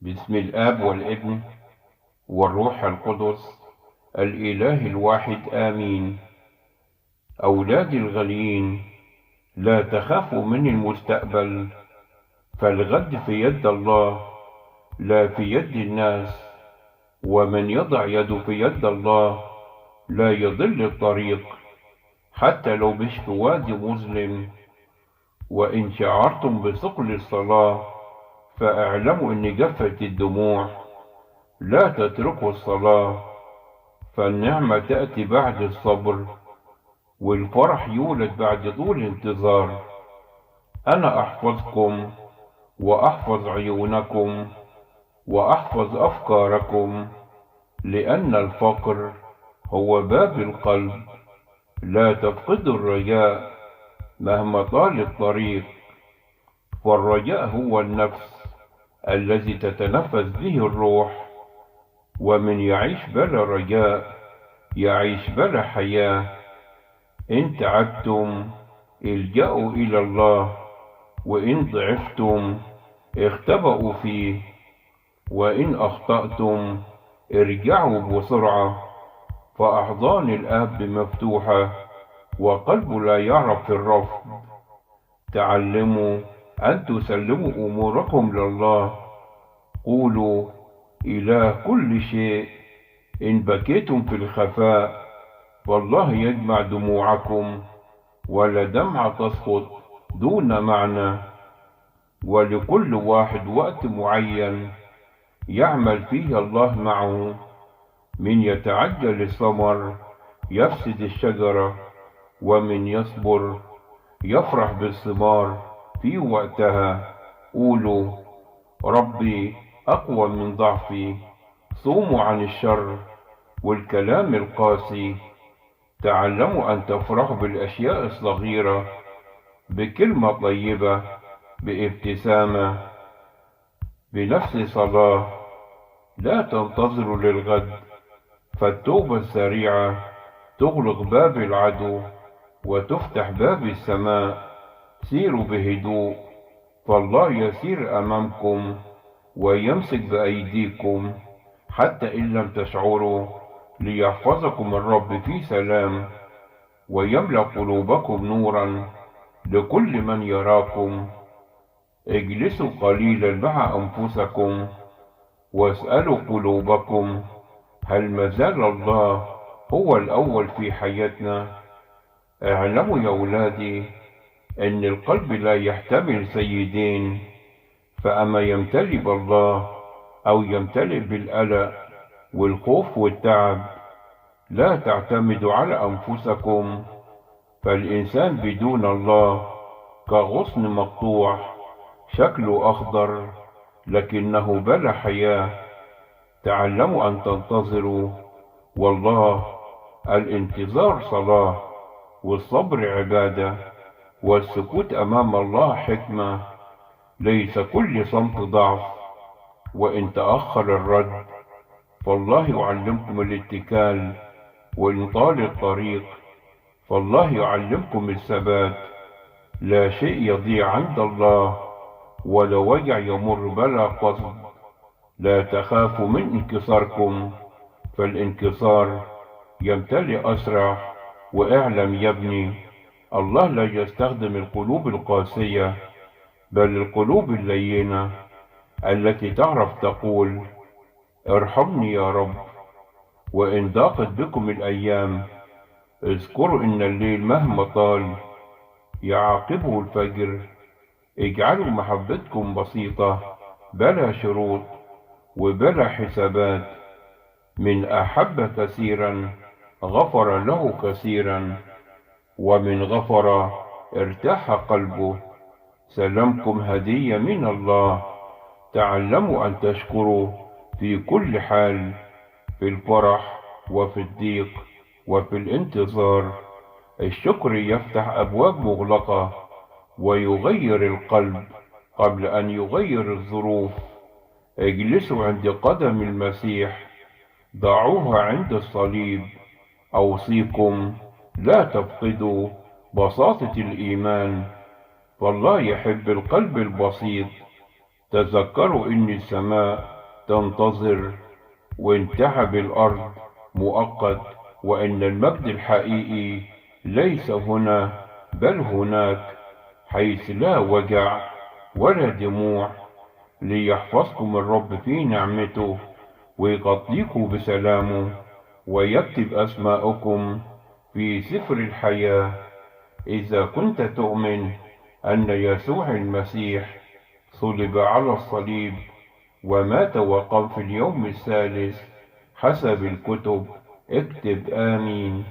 باسم الآب والابن والروح القدس الإله الواحد آمين. أولادي الغاليين، لا تخافوا من المستقبل، فالغد في يد الله لا في يد الناس. ومن يضع يده في يد الله لا يضل الطريق، حتى لو مش في وادي مظلم. وإن شعرتم بثقل الصلاة فاعلموا إن جفت الدموع. لا تتركوا الصلاة، فالنعمة تأتي بعد الصبر، والفرح يولد بعد طول انتظار. أنا أحفظكم وأحفظ عيونكم وأحفظ أفكاركم، لأن الفقر هو باب القلب. لا تفقدوا الرجاء مهما طال الطريق، والرجاء هو النفس الذي تتنفس به الروح. ومن يعيش بلا رجاء يعيش بلا حياة. إن تعبتم الجأوا إلى الله، وإن ضعفتم اختبأوا فيه، وإن أخطأتم ارجعوا بسرعة، فأحضان الآب مفتوحة وقلبه لا يعرف الرفض. تعلموا أن تسلموا أموركم لله. قولوا: إله كل شيء، إن بكيتم في الخفاء فالله يجمع دموعكم، ولا دمعة تسقط دون معنى. ولكل واحد وقت معين يعمل فيه الله معه. من يتعجل الثمر يفسد الشجرة، ومن يصبر يفرح بالثمار في وقتها. قولوا: ربي أقوى من ضعفي. صوموا عن الشر والكلام القاسي. تعلموا أن تفرحوا بالأشياء الصغيرة، بكلمة طيبة، بابتسامة، بنفس صلاة. لا تنتظروا للغد، فالتوبة السريعة تغلق باب العدو وتفتح باب السماء. سيروا بهدوء، فالله يسير أمامكم ويمسك بأيديكم، حتى إن لم تشعروا، ليحفظكم الرب في سلام، ويملأ قلوبكم نورا لكل من يراكم. اجلسوا قليلا مع أنفسكم واسألوا قلوبكم: هل مازال الله هو الأول في حياتنا؟ اعلموا يا أولادي أن القلب لا يحتمل سيدين، فأما يمتلئ بالله أو يمتلئ بالقلق والخوف والتعب. لا تعتمدوا على أنفسكم، فالإنسان بدون الله كغصن مقطوع، شكله أخضر لكنه بلا حياة. تعلموا أن تنتظروا، والله الانتظار صلاة، والصبر عبادة، والسكوت أمام الله حكمة. ليس كل صمت ضعف، وإن تأخر الرد فالله يعلمكم الاتكال. وإن طال الطريق فالله يعلمكم الثبات. لا شيء يضيع عند الله، ولا وجع يمر بلا قصد. لا تخافوا من انكساركم، فالانكسار يمتلئ أسرع. واعلم يا ابني، الله لا يستخدم القلوب القاسية، بل القلوب اللينة التي تعرف تقول: ارحمني يا رب. وإن ضاقت بكم الأيام اذكروا إن الليل مهما طال يعاقبه الفجر. اجعلوا محبتكم بسيطة، بلا شروط وبلا حسابات. من أحب كثيرا غفر له كثيرا، ومن غفر ارتاح قلبه. سلامكم هدية من الله. تعلموا أن تشكروا في كل حال، في الفرح وفي الضيق وفي الانتظار. الشكر يفتح أبواب مغلقة ويغير القلب قبل أن يغير الظروف. اجلسوا عند قدم المسيح، ضعوها عند الصليب. أوصيكم لا تفقدوا بساطة الإيمان، فالله يحب القلب البسيط. تذكروا إن السماء تنتظر، وإن تعب الأرض مؤقت، وإن المجد الحقيقي ليس هنا بل هناك، حيث لا وجع ولا دموع، ليحفظكم الرب في نعمته ويغطيكم بسلامه، ويكتب أسماءكم في سفر الحياة، إذا كنت تؤمن أن يسوع المسيح صلب على الصليب ومات وقام في اليوم الثالث حسب الكتب. اكتب آمين.